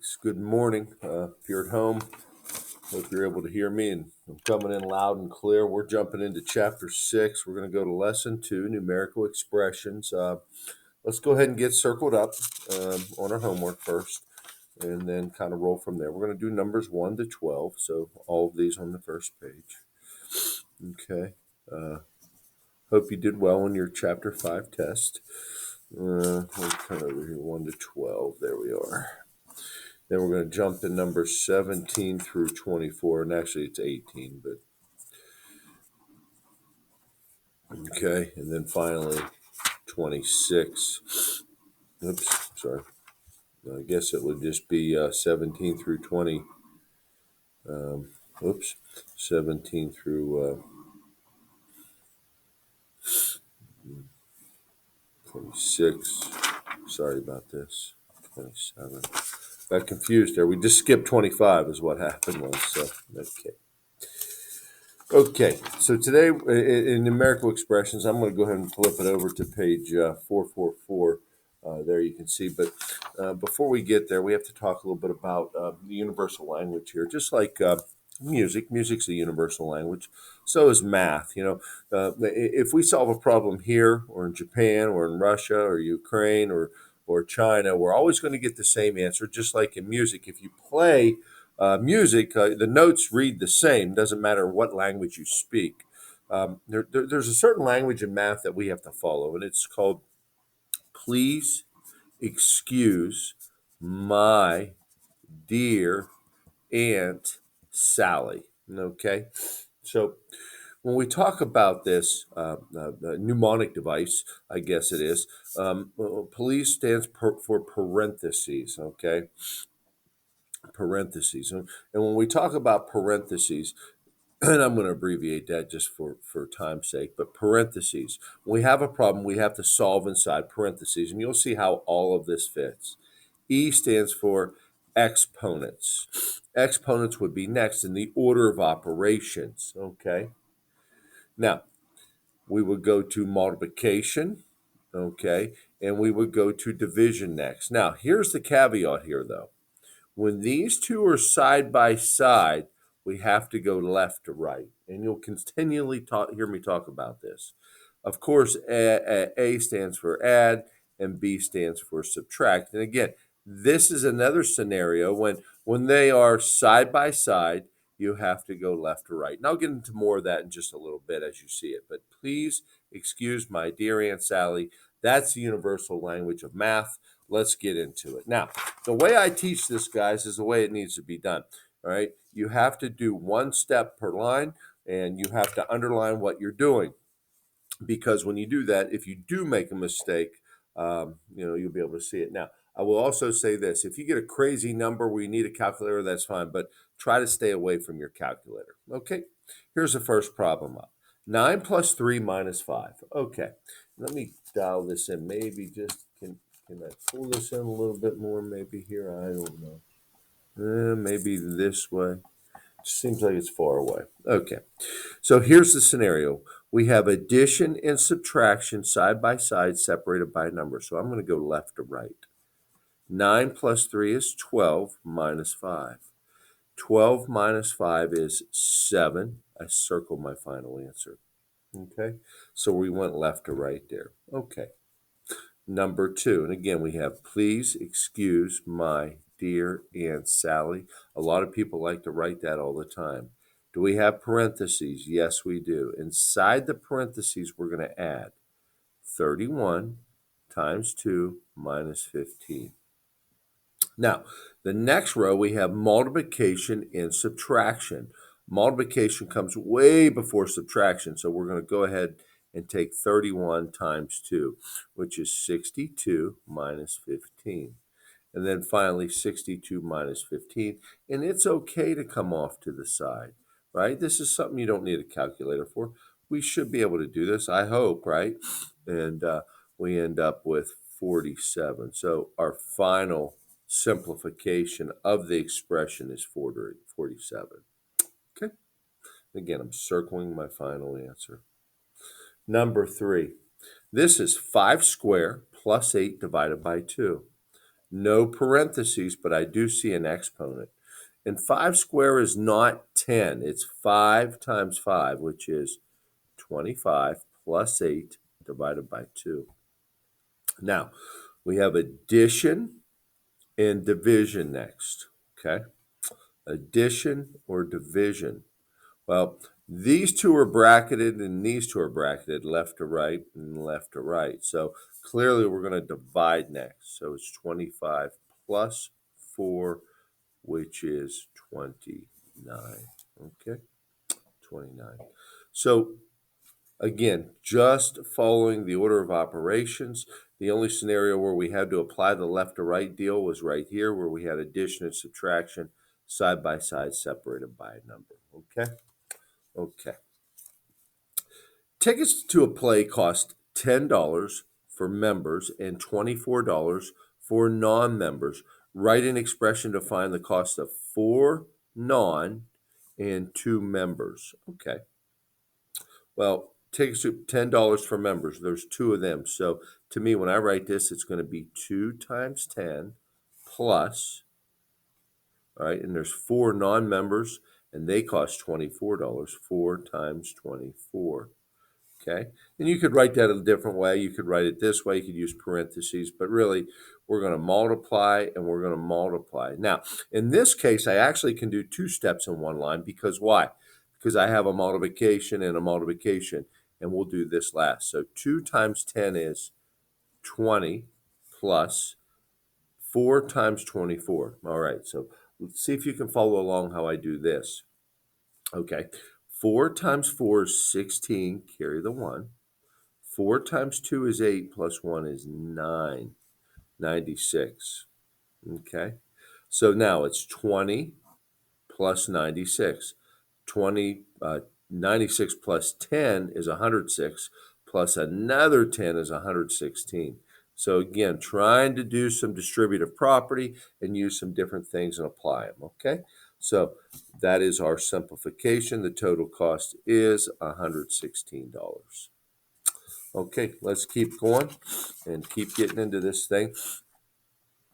Greetings. Good morning. If you're at home, hope you're able to hear me, and I'm coming in loud and clear. We're jumping into chapter 6. We're going to go to lesson 2, numerical expressions. Let's go ahead and get circled up on our homework first, and then kind of roll from there. We're going to do numbers 1 to 12, so all of these on the first page. Okay. Hope you did well on your chapter 5 test. We'll come over here 1 to 12. There we are. Then we're going to jump to numbers 17 through 24, and actually it's 18, but okay. And then finally 26. Oops, sorry. I guess it would just be 17 through 20. Oops, 17 through 26. Sorry about this. 27. Got confused there. We just skipped 25 is what happened was. So, okay. Okay, so today in numerical expressions, I'm going to go ahead and flip it over to page 444. There you can see. But before we get there, we have to talk a little bit about the universal language here. Just like music, music's a universal language. So is math. If we solve a problem here or in Japan or in Russia or Ukraine or China, we're always going to get the same answer, just like in music. If you play music, the notes read the same. Doesn't matter what language you speak. There's a certain language in math that we have to follow, and it's called please excuse my dear Aunt Sally. Okay, so when we talk about this mnemonic device, I guess it is, please stands for parentheses. Okay, parentheses. And when we talk about parentheses, and I'm going to abbreviate that just for time's sake, but parentheses, when we have a problem, we have to solve inside parentheses, and you'll see how all of this fits. E stands for exponents. Exponents would be next in the order of operations, okay? Now, we would go to multiplication, okay, and we would go to division next. Now, here's the caveat here, though. When these two are side by side, we have to go left to right. And you'll continually hear me talk about this. Of course, A stands for add and B stands for subtract. And again, this is another scenario when they are side by side, you have to go left to right. And I'll get into more of that in just a little bit as you see it. But please excuse my dear Aunt Sally. That's the universal language of math. Let's get into it. Now, the way I teach this, guys, is the way it needs to be done. All right. You have to do one step per line, and you have to underline what you're doing. Because when you do that, if you do make a mistake, you'll be able to see it. Now, I will also say this. If you get a crazy number where you need a calculator, that's fine, but try to stay away from your calculator. Okay, here's the first problem up. 9 plus 3 minus 5. Okay, let me dial this in. Maybe just, can I pull this in a little bit more maybe here? I don't know. Maybe this way. Seems like it's far away. Okay, so here's the scenario. We have addition and subtraction side by side separated by a number. So I'm going to go left to right. 9 plus 3 is 12 minus 5. 12 minus 5 is 7. I circled my final answer. Okay, so we went left to right there. Okay, number 2. And again, we have please excuse my dear Aunt Sally. A lot of people like to write that all the time. Do we have parentheses? Yes, we do. Inside the parentheses, we're going to add 31 times 2 minus 15. Now, the next row, we have multiplication and subtraction. Multiplication comes way before subtraction, so we're going to go ahead and take 31 times 2, which is 62 minus 15. And then finally, 62 minus 15. And it's okay to come off to the side, right? This is something you don't need a calculator for. We should be able to do this, I hope, right? And we end up with 47. So our final simplification of the expression is 47. Okay. Again, I'm circling my final answer. Number 3. This is 5 squared plus 8 divided by 2. No parentheses, but I do see an exponent. And 5 squared is not 10. It's 5 times 5, which is 25 plus 8 divided by 2. Now, we have addition and division next, okay? Addition or division. Well, these two are bracketed and these two are bracketed, left to right and left to right. So clearly we're going to divide next. So it's 25 plus 4, which is 29. Okay, 29. So again, just following the order of operations. The only scenario where we had to apply the left to right deal was right here, where we had addition and subtraction side by side separated by a number. Okay? Okay. Tickets to a play cost $10 for members and $24 for non-members. Write an expression to find the cost of 4 non and 2 members. Okay. Well, tickets are $10 for members. There's 2 of them. So to me, when I write this, it's going to be 2 times 10 plus, all right, and there's 4 non-members, and they cost $24. 4 times 24. Okay, and you could write that a different way. You could write it this way. You could use parentheses, but really we're going to multiply and we're going to multiply. Now, in this case, I actually can do 2 steps in one line because why? Because I have a multiplication and a multiplication, and we'll do this last. So 2 times 10 is 20 plus 4 times 24. All right, so let's see if you can follow along how I do this. Okay, 4 times 4 is 16, carry the 1. 4 times 2 is 8, plus 1 is 9, 96. Okay, so now it's 20 plus 96. 96 plus 10 is 106, plus another 10 is 116. So again, trying to do some distributive property and use some different things and apply them, okay? So that is our simplification. The total cost is $116. Okay, let's keep going and keep getting into this thing.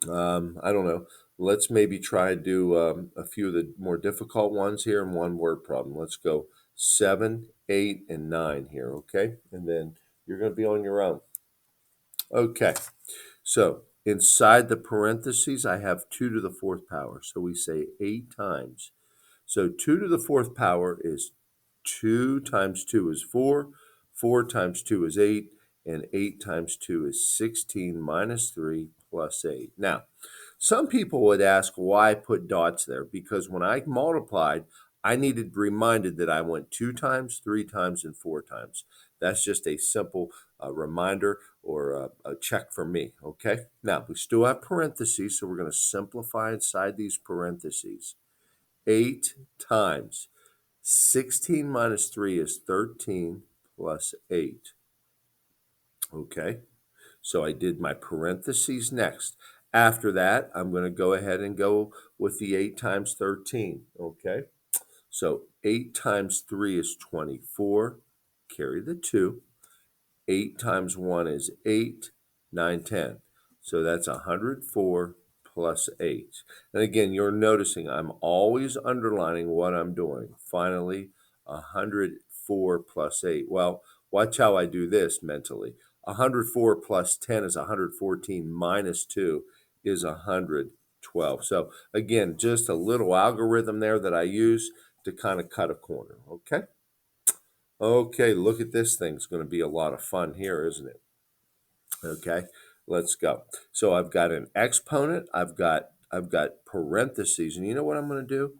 I don't know. Let's maybe try to do a few of the more difficult ones here in one word problem. Let's go 7, 8, and 9 here, okay? And then you're going to be on your own. Okay, so inside the parentheses, I have 2 to the 4th power. So we say 8 times. So 2 to the 4th power is 2 times 2 is 4, 4 times 2 is 8, and 8 times 2 is 16 minus 3 plus 8. Now, some people would ask why put dots there, because when I multiplied, I needed reminded that I went 2 times, 3 times, and 4 times. That's just a simple reminder or a check for me, okay? Now, we still have parentheses, so we're going to simplify inside these parentheses. 8 times 16 minus 3 is 13 plus 8. Okay, so I did my parentheses next. After that, I'm going to go ahead and go with the 8 times 13. Okay, so 8 times 3 is 24. Carry the 2. 8 times 1 is 8. 9, 10. So that's 104 plus 8. And again, you're noticing I'm always underlining what I'm doing. Finally, 104 plus 8. Well, watch how I do this mentally. 104 plus 10 is 114 minus 2 is 112. So again, just a little algorithm there that I use to kind of cut a corner, okay? Okay, look at this thing. It's going to be a lot of fun here, isn't it? Okay, let's go. So I've got an exponent, I've got parentheses, and you know what I'm going to do?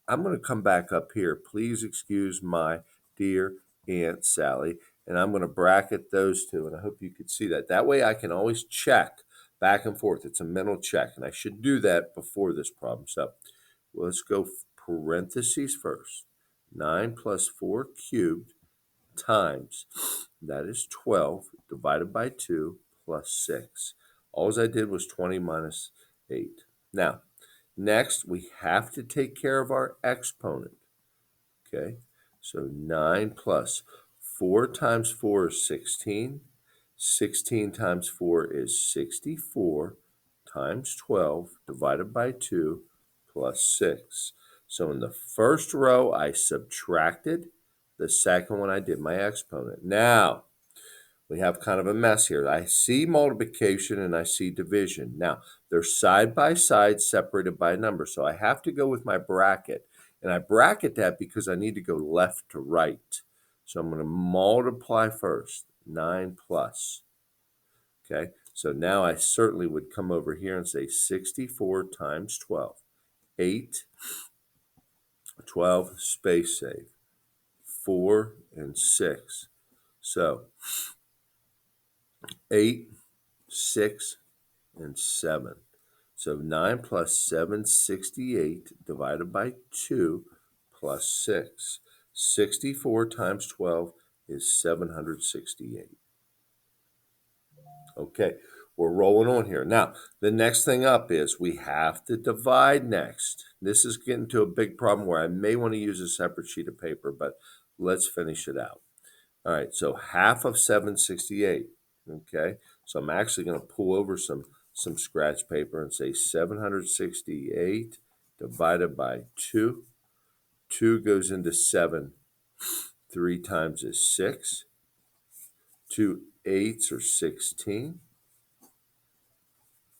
I'm going to come back up here. Please excuse my dear Aunt Sally, and I'm going to bracket those two, and I hope you could see that. That way I can always check back and forth. It's a mental check, and I should do that before this problem. So let's go parentheses first. 9 plus 4 cubed times, that is 12, divided by 2 plus 6. All I did was 20 minus 8. Now, next we have to take care of our exponent. Okay, so 9 plus 4 times 4 is 16. 16 times 4 is 64 times 12 divided by 2 plus 6. So in the first row, I subtracted. The second one, I did my exponent. Now, we have kind of a mess here. I see multiplication and I see division. Now, they're side by side separated by a number. So I have to go with my bracket. And I bracket that because I need to go left to right. So I'm going to multiply first. 9 plus. Okay, so now I certainly would come over here and say 64 times 12. 8, 12, space save. 4 and 6. So 8, 6, and 7. So 9 plus 7, 68, divided by 2 plus 6. 64 times 12 is 768. Okay, we're rolling on here. Now, the next thing up is we have to divide next. This is getting to a big problem where I may want to use a separate sheet of paper, but let's finish it out. All right, so half of 768. Okay, so I'm actually going to pull over some scratch paper and say 768 divided by 2. 2 goes into 7. 3 times is 6. 2 8s are 16.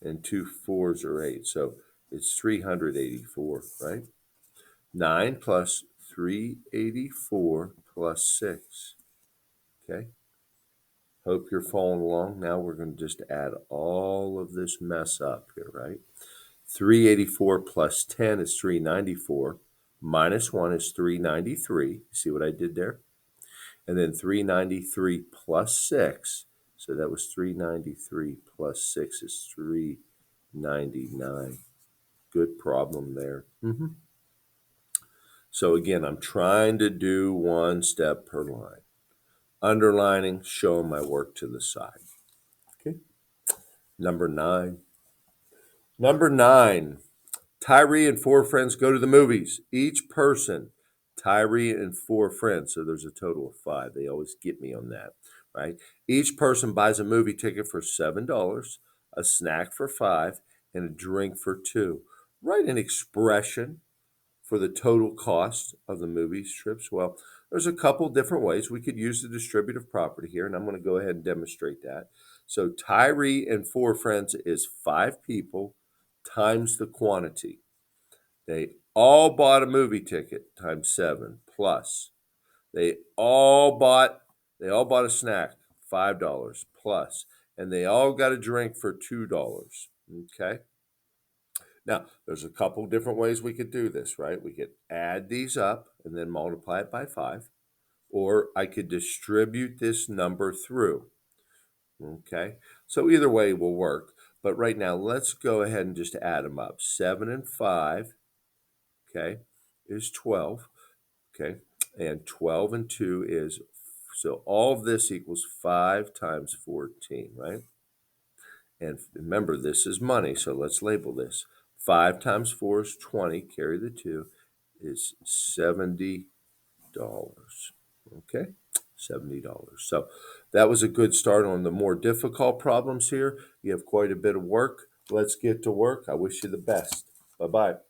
And 2 4s are 8. So it's 384, right? 9 plus 384 plus 6. Okay. Hope you're following along. Now we're going to just add all of this mess up here, right? 384 plus 10 is 394. Minus 1 is 393. See what I did there? And then 393 plus 6. So that was 393 plus 6 is 399. Good problem there. So again, I'm trying to do one step per line. Underlining, showing my work to the side. Okay. Number 9. Number 9. Tyree and 4 friends go to the movies. Each person, Tyree and 4 friends, so there's a total of 5. They always get me on that, right? Each person buys a movie ticket for $7, a snack for $5, and a drink for $2. Write an expression for the total cost of the movie trips. Well, there's a couple different ways. We could use the distributive property here, and I'm going to go ahead and demonstrate that. So Tyree and 4 friends is 5 people times the quantity. They all bought a movie ticket times 7 plus. They all bought a snack, $5 plus, and they all got a drink for $2. Okay. Now, there's a couple different ways we could do this, right? We could add these up and then multiply it by 5, or I could distribute this number through. Okay, so either way will work. But right now, let's go ahead and just add them up. 7 and 5, okay, is 12. Okay, and 12 and 2 is, so all of this equals 5 times 14, right? And remember, this is money, so let's label this. 5 times 4 is 20, carry the 2, is $70. Okay, $70. So that was a good start on the more difficult problems here. You have quite a bit of work. Let's get to work. I wish you the best. Bye-bye.